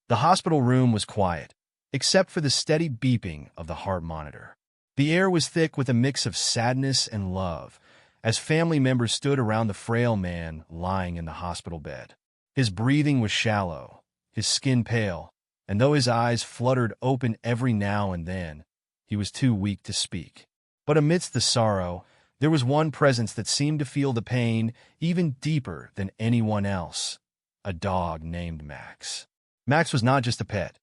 The hospital room was quiet, except for the steady beeping of the heart monitor. The air was thick with a mix of sadness and love, as family members stood around the frail man lying in the hospital bed. His breathing was shallow, his skin pale, and though his eyes fluttered open every now and then, he was too weak to speak. But amidst the sorrow, there was one presence that seemed to feel the pain even deeper than anyone else: a dog named Max. Max was not just a pet.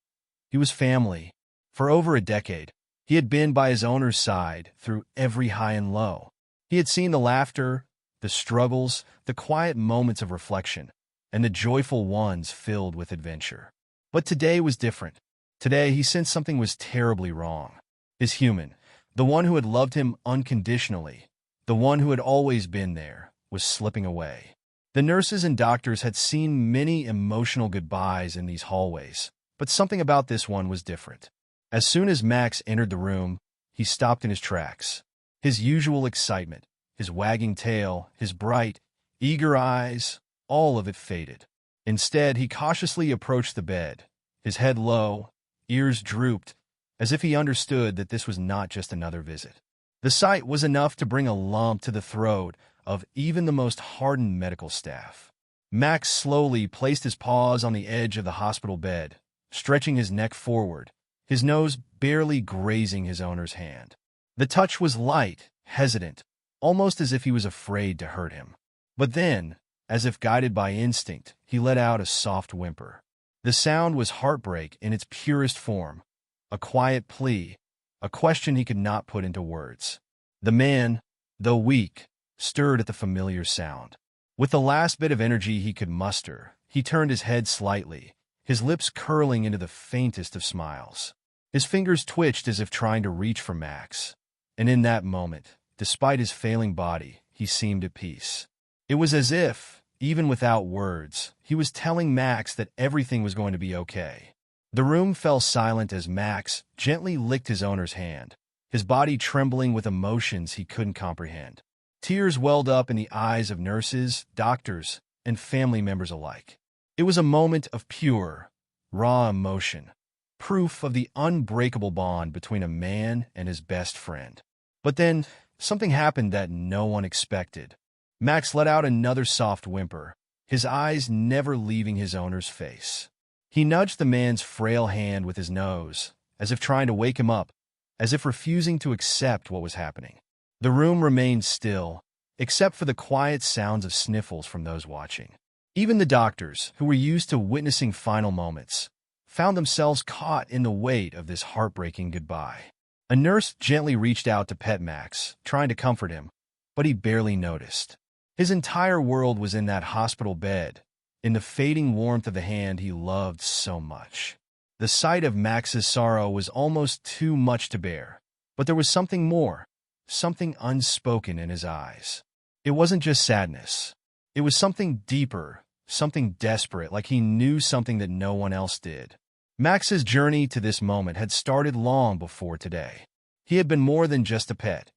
He was family. For over a decade, he had been by his owner's side through every high and low. He had seen the laughter, the struggles, the quiet moments of reflection, and the joyful ones filled with adventure. But today was different. Today he sensed something was terribly wrong. His human, the one who had loved him unconditionally, the one who had always been there, was slipping away. The nurses and doctors had seen many emotional goodbyes in these hallways, but something about this one was different. As soon as Max entered the room, he stopped in his tracks. His usual excitement, his wagging tail, his bright, eager eyes, all of it faded. Instead, he cautiously approached the bed, his head low, ears drooped, as if he understood that this was not just another visit. The sight was enough to bring a lump to the throat of even the most hardened medical staff. Max slowly placed his paws on the edge of the hospital bed, stretching his neck forward, his nose barely grazing his owner's hand. The touch was light, hesitant, almost as if he was afraid to hurt him. But then, as if guided by instinct, he let out a soft whimper. The sound was heartbreak in its purest form, a quiet plea, a question he could not put into words. The man, though weak, stirred at the familiar sound. With the last bit of energy he could muster, he turned his head slightly, his lips curling into the faintest of smiles. His fingers twitched as if trying to reach for Max. And in that moment, despite his failing body, he seemed at peace. It was as if, even without words, he was telling Max that everything was going to be okay. The room fell silent as Max gently licked his owner's hand, his body trembling with emotions he couldn't comprehend. Tears welled up in the eyes of nurses, doctors, and family members alike. It was a moment of pure, raw emotion, proof of the unbreakable bond between a man and his best friend. But then, something happened that no one expected. Max let out another soft whimper, his eyes never leaving his owner's face. He nudged the man's frail hand with his nose, as if trying to wake him up, as if refusing to accept what was happening. The room remained still, except for the quiet sounds of sniffles from those watching. Even the doctors, who were used to witnessing final moments, found themselves caught in the weight of this heartbreaking goodbye. A nurse gently reached out to pet Max, trying to comfort him, but he barely noticed. His entire world was in that hospital bed, in the fading warmth of the hand he loved so much. The sight of Max's sorrow was almost too much to bear, but there was something more, something unspoken in his eyes. It wasn't just sadness. It was something deeper, something desperate, like he knew something that no one else did. Max's journey to this moment had started long before today. He had been more than just a pet.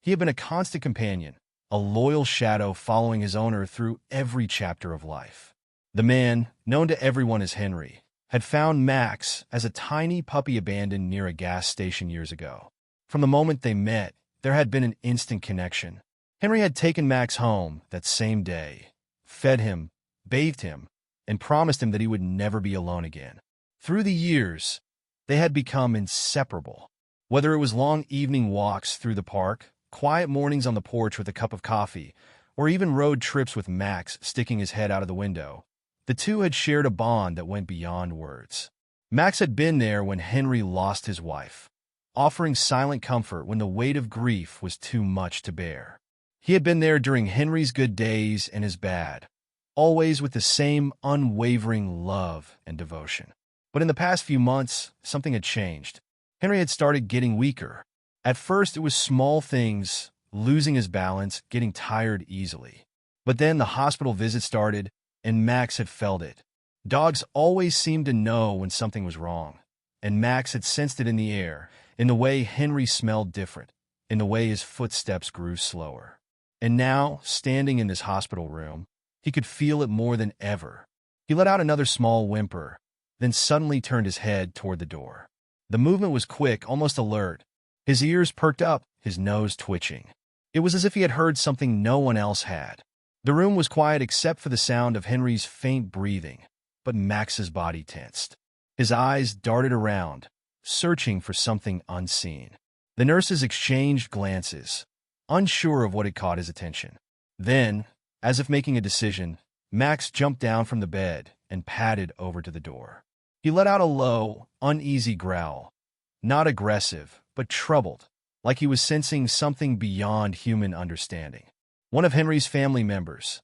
He had been a constant companion, a loyal shadow following his owner through every chapter of life. The man, known to everyone as Henry, had found Max as a tiny puppy abandoned near a gas station years ago. From the moment they met, there had been an instant connection. Henry had taken Max home that same day, fed him, bathed him, and promised him that he would never be alone again. Through the years, they had become inseparable. Whether it was long evening walks through the park, quiet mornings on the porch with a cup of coffee, or even road trips with Max sticking his head out of the window, the two had shared a bond that went beyond words. Max had been there when Henry lost his wife, offering silent comfort when the weight of grief was too much to bear. He had been there during Henry's good days and his bad, always with the same unwavering love and devotion. But in the past few months, something had changed. Henry had started getting weaker. At first, it was small things, losing his balance, getting tired easily. But then the hospital visit started, and Max had felt it. Dogs always seemed to know when something was wrong, and Max had sensed it in the air, in the way Henry smelled different, in the way his footsteps grew slower. And now, standing in this hospital room, he could feel it more than ever. He let out another small whimper, then suddenly turned his head toward the door. The movement was quick, almost alert. His ears perked up, his nose twitching. It was as if he had heard something no one else had. The room was quiet except for the sound of Henry's faint breathing, but Max's body tensed. His eyes darted around, searching for something unseen. The nurses exchanged glances, unsure of what had caught his attention. Then, as if making a decision, Max jumped down from the bed and padded over to the door. He let out a low, uneasy growl, not aggressive, but troubled, like he was sensing something beyond human understanding. One of Henry's family members,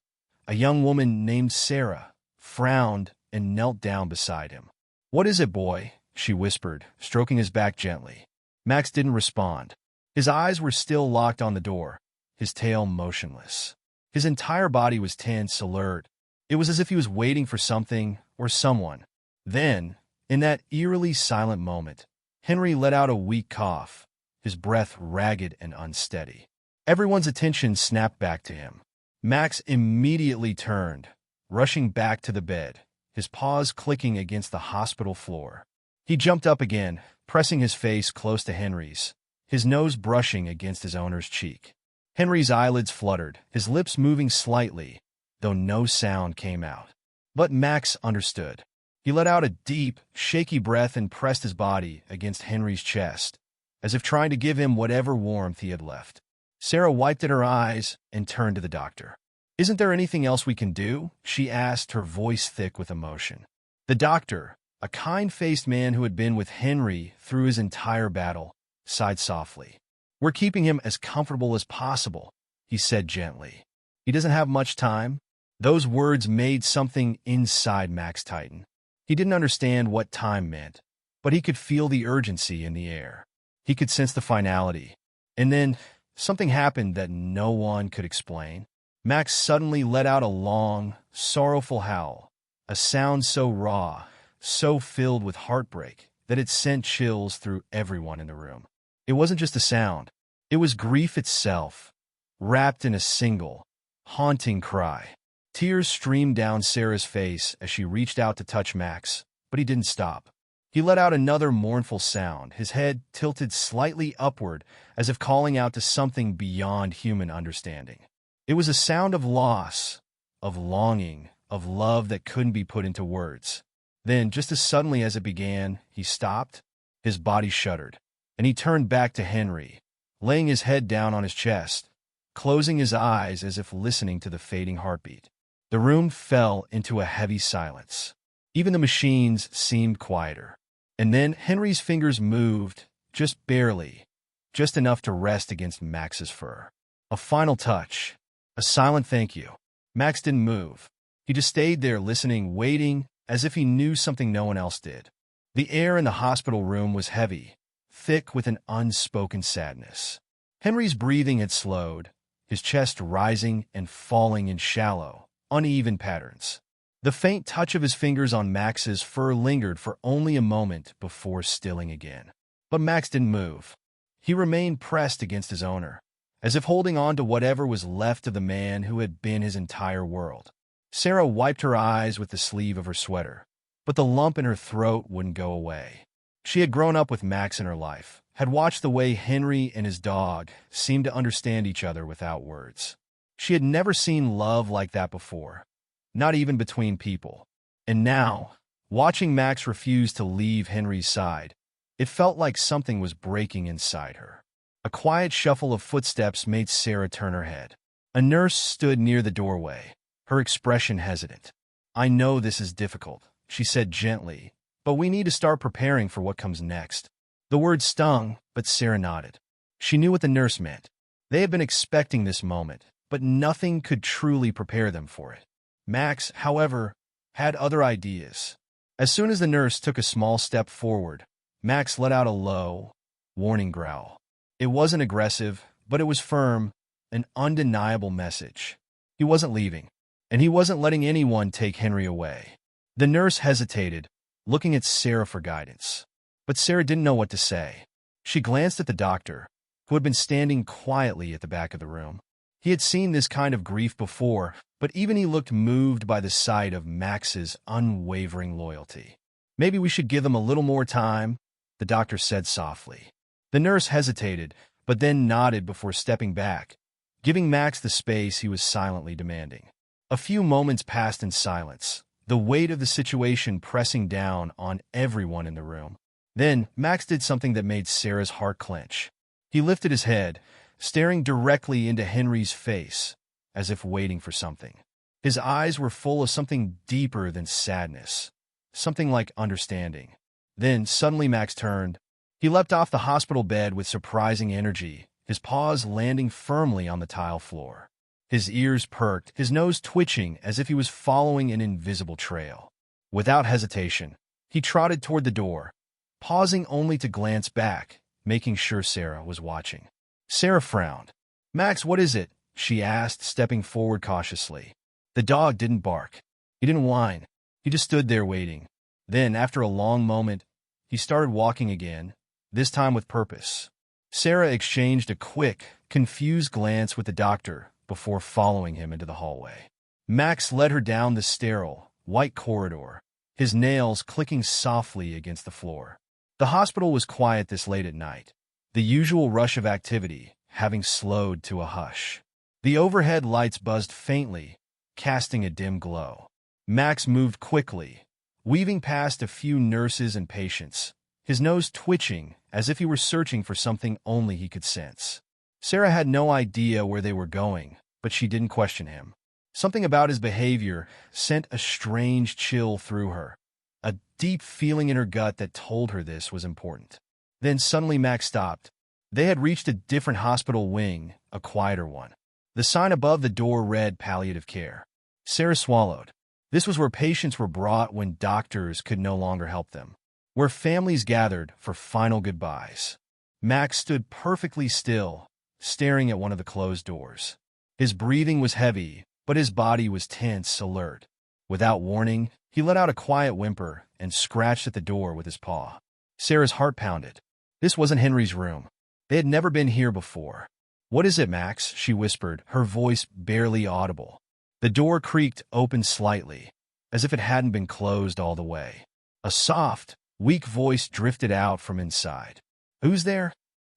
a young woman named Sarah, frowned and knelt down beside him. "What is it, boy?" she whispered, stroking his back gently. Max didn't respond. His eyes were still locked on the door, his tail motionless. His entire body was tense, alert. It was as if he was waiting for something or someone. Then, in that eerily silent moment, Henry let out a weak cough, his breath ragged and unsteady. Everyone's attention snapped back to him. Max immediately turned, rushing back to the bed, his paws clicking against the hospital floor. He jumped up again, pressing his face close to Henry's, his nose brushing against his owner's cheek. Henry's eyelids fluttered, his lips moving slightly, though no sound came out. But Max understood. He let out a deep, shaky breath and pressed his body against Henry's chest, as if trying to give him whatever warmth he had left. Sarah wiped at her eyes and turned to the doctor. "Isn't there anything else we can do?" she asked, her voice thick with emotion. The doctor, a kind-faced man who had been with Henry through his entire battle, sighed softly. "We're keeping him as comfortable as possible," he said gently. "He doesn't have much time." Those words made something inside Max tighten. He didn't understand what time meant, but he could feel the urgency in the air. He could sense the finality. And then something happened that no one could explain. Max suddenly let out a long, sorrowful howl, a sound so raw, so filled with heartbreak, that it sent chills through everyone in the room. It wasn't just a sound. It was grief itself, wrapped in a single, haunting cry. Tears streamed down Sarah's face as she reached out to touch Max, but he didn't stop. He let out another mournful sound, his head tilted slightly upward as if calling out to something beyond human understanding. It was a sound of loss, of longing, of love that couldn't be put into words. Then, just as suddenly as it began, he stopped, his body shuddered, and he turned back to Henry, laying his head down on his chest, closing his eyes as if listening to the fading heartbeat. The room fell into a heavy silence. Even the machines seemed quieter. And then Henry's fingers moved, just barely, just enough to rest against Max's fur. A final touch, a silent thank you. Max didn't move. He just stayed there listening, waiting, as if he knew something no one else did. The air in the hospital room was heavy, thick with an unspoken sadness. Henry's breathing had slowed, his chest rising and falling in shallow, uneven patterns. The faint touch of his fingers on Max's fur lingered for only a moment before stilling again. But Max didn't move. He remained pressed against his owner, as if holding on to whatever was left of the man who had been his entire world. Sarah wiped her eyes with the sleeve of her sweater, but the lump in her throat wouldn't go away. She had grown up with Max in her life, had watched the way Henry and his dog seemed to understand each other without words. She had never seen love like that before, not even between people. And now, watching Max refuse to leave Henry's side, it felt like something was breaking inside her. A quiet shuffle of footsteps made Sarah turn her head. A nurse stood near the doorway, her expression hesitant. "I know this is difficult," she said gently, "but we need to start preparing for what comes next." The word stung, but Sarah nodded. She knew what the nurse meant. They had been expecting this moment, but nothing could truly prepare them for it. Max, however, had other ideas. As soon as the nurse took a small step forward, Max let out a low, warning growl. It wasn't aggressive, but it was firm, an undeniable message. He wasn't leaving, and he wasn't letting anyone take Henry away. The nurse hesitated, looking at Sarah for guidance. But Sarah didn't know what to say. She glanced at the doctor, who had been standing quietly at the back of the room. He had seen this kind of grief before, but even he looked moved by the sight of Max's unwavering loyalty. Maybe we should give them a little more time, the doctor said softly. The nurse hesitated, but then nodded before stepping back, giving Max the space he was silently demanding. A few moments passed in silence, the weight of the situation pressing down on everyone in the room. Then, Max did something that made Sarah's heart clench. He lifted his head, staring directly into Henry's face, as if waiting for something. His eyes were full of something deeper than sadness, something like understanding. Then, suddenly Max turned. He leapt off the hospital bed with surprising energy, his paws landing firmly on the tile floor. His ears perked, his nose twitching as if he was following an invisible trail. Without hesitation, he trotted toward the door, pausing only to glance back, making sure Sarah was watching. Sarah frowned. "Max, what is it?" she asked, stepping forward cautiously. The dog didn't bark. He didn't whine. He just stood there waiting. Then, after a long moment, he started walking again, this time with purpose. Sarah exchanged a quick, confused glance with the doctor before following him into the hallway. Max led her down the sterile, white corridor, his nails clicking softly against the floor. The hospital was quiet this late at night, the usual rush of activity having slowed to a hush. The overhead lights buzzed faintly, casting a dim glow. Max moved quickly, weaving past a few nurses and patients, his nose twitching as if he were searching for something only he could sense. Sarah had no idea where they were going, but she didn't question him. Something about his behavior sent a strange chill through her, a deep feeling in her gut that told her this was important. Then suddenly Max stopped. They had reached a different hospital wing, a quieter one. The sign above the door read palliative care. Sarah swallowed. This was where patients were brought when doctors could no longer help them, where families gathered for final goodbyes. Max stood perfectly still, staring at one of the closed doors. His breathing was heavy, but his body was tense, alert. Without warning, he let out a quiet whimper and scratched at the door with his paw. Sarah's heart pounded. This wasn't Henry's room. They had never been here before. "What is it, Max?" she whispered, her voice barely audible. The door creaked open slightly, as if it hadn't been closed all the way. A soft, weak voice drifted out from inside. "Who's there?"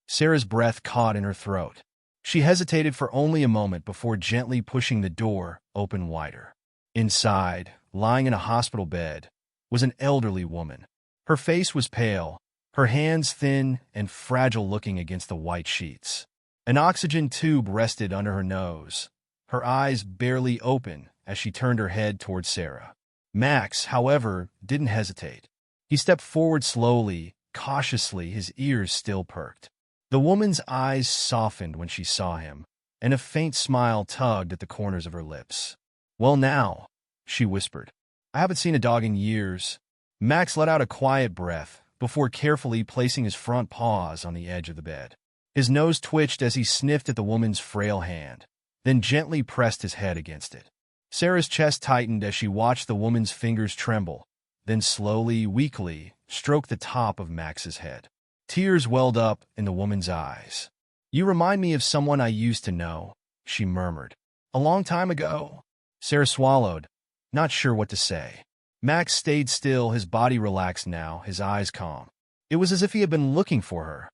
Sarah's breath caught in her throat. She hesitated for only a moment before gently pushing the door open wider. Inside, lying in a hospital bed, was an elderly woman. Her face was pale, her hands thin and fragile looking against the white sheets. An oxygen tube rested under her nose, her eyes barely open as she turned her head toward Sarah. Max, however, didn't hesitate. He stepped forward slowly, cautiously, his ears still perked. The woman's eyes softened when she saw him, and a faint smile tugged at the corners of her lips. "Well now," she whispered. "I haven't seen a dog in years." Max let out a quiet breath before carefully placing his front paws on the edge of the bed. His nose twitched as he sniffed at the woman's frail hand, then gently pressed his head against it. Sarah's chest tightened as she watched the woman's fingers tremble, then slowly, weakly, stroke the top of Max's head. Tears welled up in the woman's eyes. "You remind me of someone I used to know," she murmured. "A long time ago." Sarah swallowed, not sure what to say. Max stayed still, his body relaxed now, his eyes calm. It was as if he had been looking for her,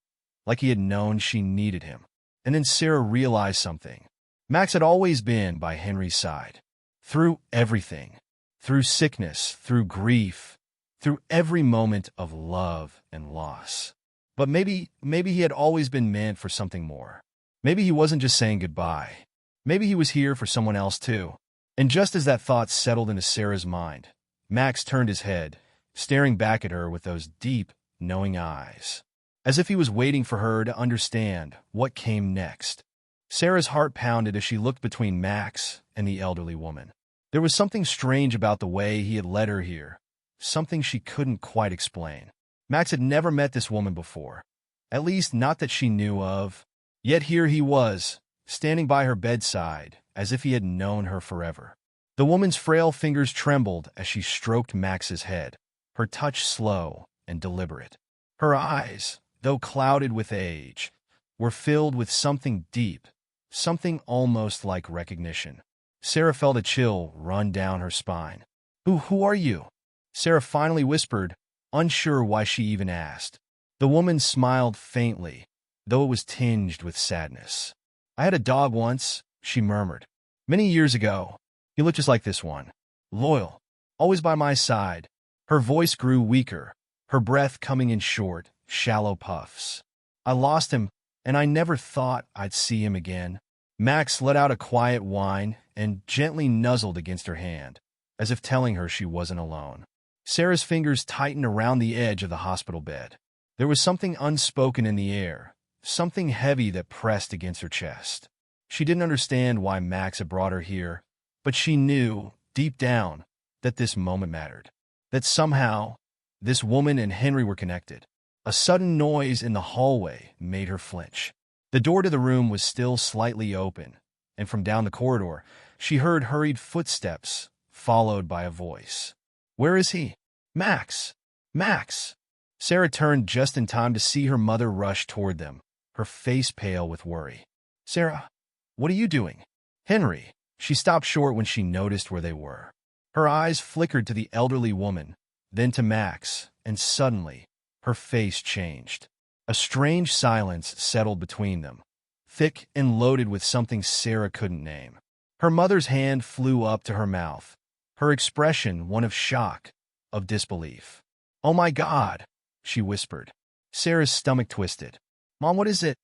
like he had known she needed him. And then Sarah realized something. Max had always been by Henry's side. Through everything. Through sickness, through grief, through every moment of love and loss. But maybe he had always been meant for something more. Maybe he wasn't just saying goodbye. Maybe he was here for someone else too. And just as that thought settled into Sarah's mind, Max turned his head, staring back at her with those deep, knowing eyes, as if he was waiting for her to understand what came next. Sarah's heart pounded as she looked between Max and the elderly woman. There was something strange about the way he had led her here, something she couldn't quite explain. Max had never met this woman before, at least not that she knew of. Yet here he was, standing by her bedside, as if he had known her forever. The woman's frail fingers trembled as she stroked Max's head, her touch slow and deliberate. Her eyes, though clouded with age, were filled with something deep, something almost like recognition. Sarah felt a chill run down her spine. Who are you?" Sarah finally whispered, unsure why she even asked. The woman smiled faintly, though it was tinged with sadness. "I had a dog once," she murmured. "Many years ago. He looked just like this one. Loyal. Always by my side." Her voice grew weaker, her breath coming in short, shallow puffs. "I lost him, and I never thought I'd see him again." Max let out a quiet whine and gently nuzzled against her hand, as if telling her she wasn't alone. Sarah's fingers tightened around the edge of the hospital bed. There was something unspoken in the air, something heavy that pressed against her chest. She didn't understand why Max had brought her here, but she knew, deep down, that this moment mattered. That somehow, this woman and Henry were connected. A sudden noise in the hallway made her flinch. The door to the room was still slightly open, and from down the corridor, she heard hurried footsteps, followed by a voice. "Where is he? Max! Max!" Sarah turned just in time to see her mother rush toward them, her face pale with worry. "Sarah, what are you doing?" "Henry." She stopped short when she noticed where they were. Her eyes flickered to the elderly woman, then to Max, and suddenly, her face changed. A strange silence settled between them, thick and loaded with something Sarah couldn't name. Her mother's hand flew up to her mouth, her expression one of shock, of disbelief. "Oh my God," she whispered. Sarah's stomach twisted. "Mom, what is it?"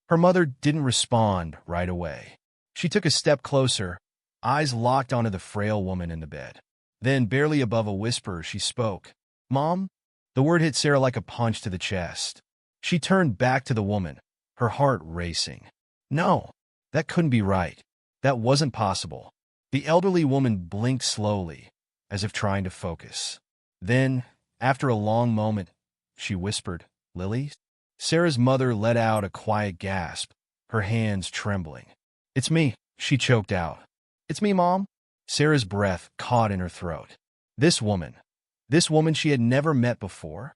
Her mother didn't respond right away. She took a step closer, eyes locked onto the frail woman in the bed. Then, barely above a whisper, she spoke. "Mom?" The word hit Sarah like a punch to the chest. She turned back to the woman, her heart racing. No, that couldn't be right. That wasn't possible. The elderly woman blinked slowly, as if trying to focus. Then, after a long moment, she whispered, "Lily?" Sarah's mother let out a quiet gasp, her hands trembling. "It's me," she choked out. "It's me, Mom." Sarah's breath caught in her throat. This woman she had never met before,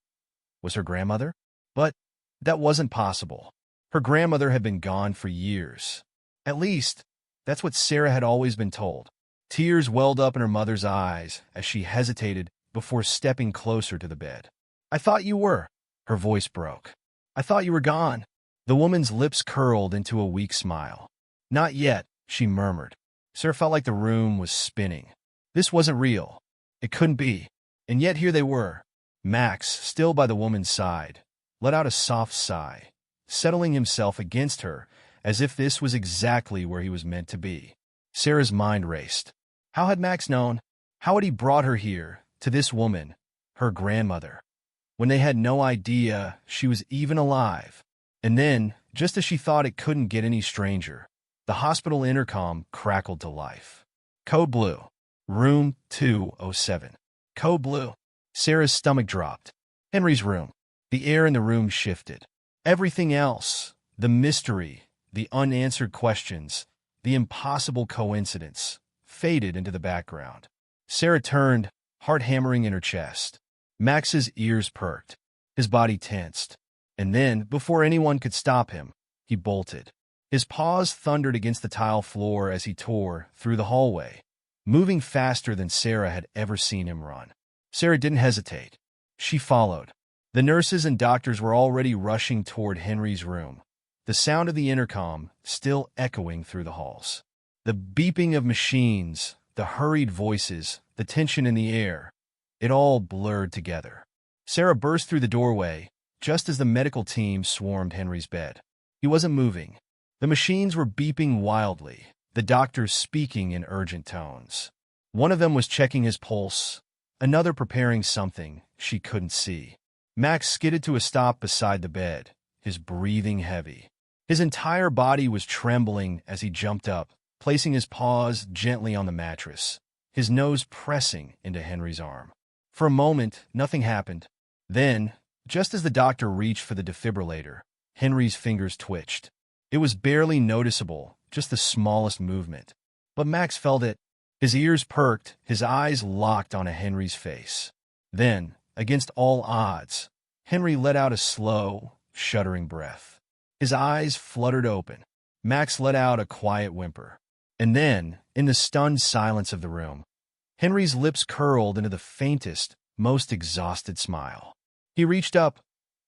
was her grandmother? But that wasn't possible. Her grandmother had been gone for years. At least, that's what Sarah had always been told. Tears welled up in her mother's eyes as she hesitated before stepping closer to the bed. "I thought you were." Her voice broke. "I thought you were gone." The woman's lips curled into a weak smile. "Not yet," she murmured. Sarah felt like the room was spinning. This wasn't real. It couldn't be. And yet here they were. Max, still by the woman's side, let out a soft sigh, settling himself against her as if this was exactly where he was meant to be. Sarah's mind raced. How had Max known? How had he brought her here, to this woman, her grandmother, when they had no idea she was even alive? And then, just as she thought it couldn't get any stranger, the hospital intercom crackled to life. "Code Blue. Room 207. Code Blue." Sarah's stomach dropped. Henry's room. The air in the room shifted. Everything else, the mystery, the unanswered questions, the impossible coincidence, faded into the background. Sarah turned, heart hammering in her chest. Max's ears perked, his body tensed. And then, before anyone could stop him, he bolted. His paws thundered against the tile floor as he tore through the hallway, moving faster than Sarah had ever seen him run. Sarah didn't hesitate. She followed. The nurses and doctors were already rushing toward Henry's room, the sound of the intercom still echoing through the halls. The beeping of machines, the hurried voices, the tension in the air, it all blurred together. Sarah burst through the doorway, just as the medical team swarmed Henry's bed. He wasn't moving. The machines were beeping wildly, the doctors speaking in urgent tones. One of them was checking his pulse, another preparing something she couldn't see. Max skidded to a stop beside the bed, his breathing heavy. His entire body was trembling as he jumped up, placing his paws gently on the mattress, his nose pressing into Henry's arm. For a moment, nothing happened. Then, just as the doctor reached for the defibrillator, Henry's fingers twitched. It was barely noticeable, just the smallest movement. But Max felt it. His ears perked, his eyes locked onto Henry's face. Then, against all odds, Henry let out a slow, shuddering breath. His eyes fluttered open. Max let out a quiet whimper. And then, in the stunned silence of the room, Henry's lips curled into the faintest, most exhausted smile. He reached up,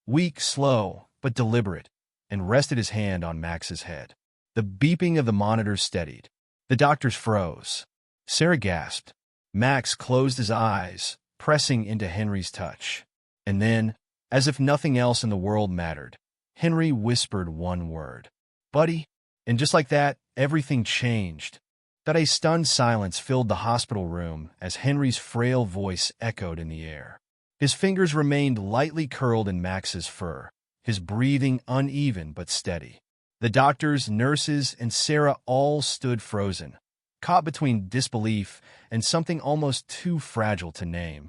weak, slow, but deliberate, and rested his hand on Max's head. The beeping of the monitors steadied. The doctors froze. Sarah gasped. Max closed his eyes, pressing into Henry's touch. And then, as if nothing else in the world mattered, Henry whispered one word. "Buddy." And just like that, everything changed. That a stunned silence filled the hospital room as Henry's frail voice echoed in the air. His fingers remained lightly curled in Max's fur, his breathing uneven but steady. The doctors, nurses, and Sarah all stood frozen, caught between disbelief and something almost too fragile to name.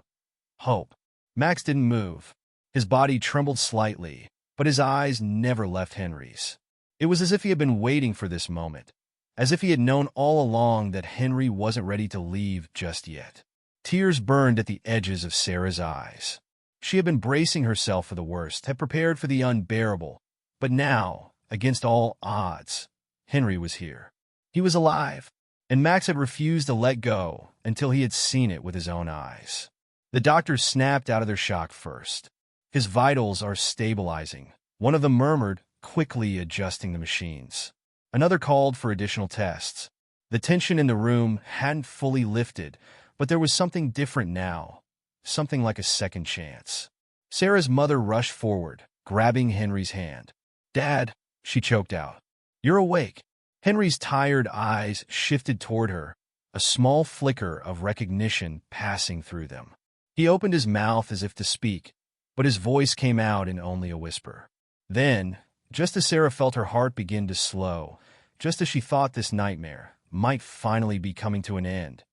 Hope. Max didn't move. His body trembled slightly, but his eyes never left Henry's. It was as if he had been waiting for this moment, as if he had known all along that Henry wasn't ready to leave just yet. Tears burned at the edges of Sarah's eyes. She had been bracing herself for the worst, had prepared for the unbearable, but now, against all odds, Henry was here. He was alive, and Max had refused to let go until he had seen it with his own eyes. The doctors snapped out of their shock first. "His vitals are stabilizing," one of them murmured, quickly adjusting the machines. Another called for additional tests. The tension in the room hadn't fully lifted, but there was something different now, something like a second chance. Sarah's mother rushed forward, grabbing Henry's hand. "Dad," she choked out. "You're awake." Henry's tired eyes shifted toward her, a small flicker of recognition passing through them. He opened his mouth as if to speak, but his voice came out in only a whisper. Then, just as Sarah felt her heart begin to slow, just as she thought this nightmare might finally be coming to an end,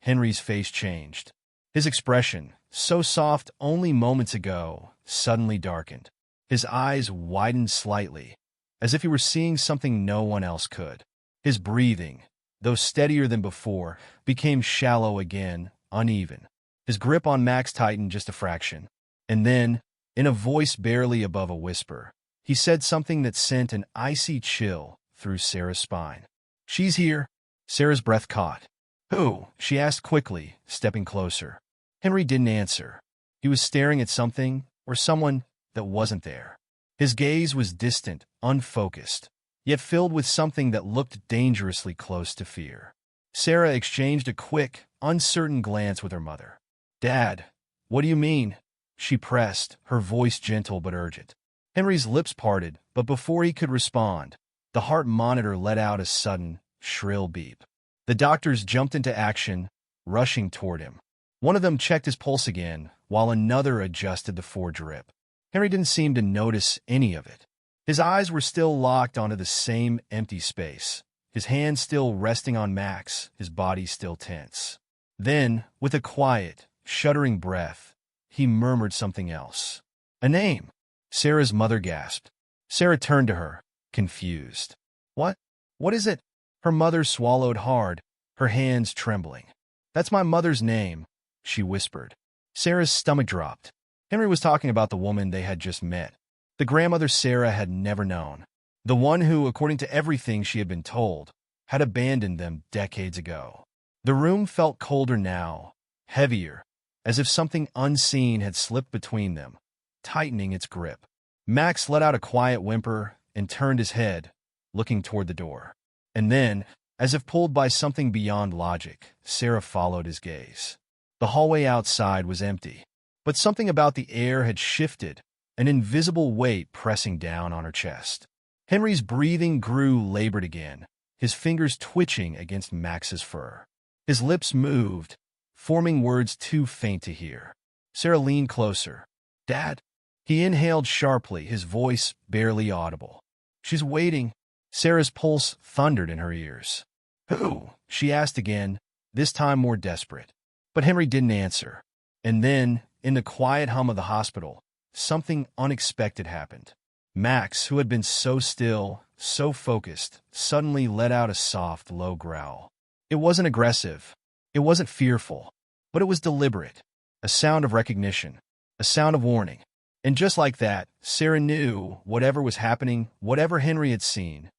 Henry's face changed. His expression, so soft only moments ago, suddenly darkened. His eyes widened slightly, as if he were seeing something no one else could. His breathing, though steadier than before, became shallow again, uneven. His grip on Max tightened just a fraction. And then, in a voice barely above a whisper, he said something that sent an icy chill through Sarah's spine. "She's here." Sarah's breath caught. "Who?" she asked quickly, stepping closer. Henry didn't answer. He was staring at something, or someone, that wasn't there. His gaze was distant, unfocused, yet filled with something that looked dangerously close to fear. Sarah exchanged a quick, uncertain glance with her mother. "Dad, what do you mean?" she pressed, her voice gentle but urgent. Henry's lips parted, but before he could respond, the heart monitor let out a sudden, shrill beep. The doctors jumped into action, rushing toward him. One of them checked his pulse again, while another adjusted the forge drip. Henry didn't seem to notice any of it. His eyes were still locked onto the same empty space, his hand still resting on Max, his body still tense. Then, with a quiet, shuddering breath, he murmured something else. "A name." Sarah's mother gasped. Sarah turned to her, confused. "What? What is it?" Her mother swallowed hard, her hands trembling. "That's my mother's name," she whispered. Sarah's stomach dropped. Henry was talking about the woman they had just met, the grandmother Sarah had never known, the one who, according to everything she had been told, had abandoned them decades ago. The room felt colder now, heavier, as if something unseen had slipped between them, tightening its grip. Max let out a quiet whimper and turned his head, looking toward the door. And then, as if pulled by something beyond logic, Sarah followed his gaze. The hallway outside was empty, but something about the air had shifted, an invisible weight pressing down on her chest. Henry's breathing grew labored again, his fingers twitching against Max's fur. His lips moved, forming words too faint to hear. Sarah leaned closer. "Dad?" He inhaled sharply, his voice barely audible. "She's waiting." Sarah's pulse thundered in her ears. "Who?" she asked again, this time more desperate. But Henry didn't answer. And then, in the quiet hum of the hospital, something unexpected happened. Max, who had been so still, so focused, suddenly let out a soft, low growl. It wasn't aggressive. It wasn't fearful. But it was deliberate. A sound of recognition. A sound of warning. And just like that, Sarah knew whatever was happening, whatever Henry had seen,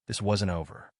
this wasn't over.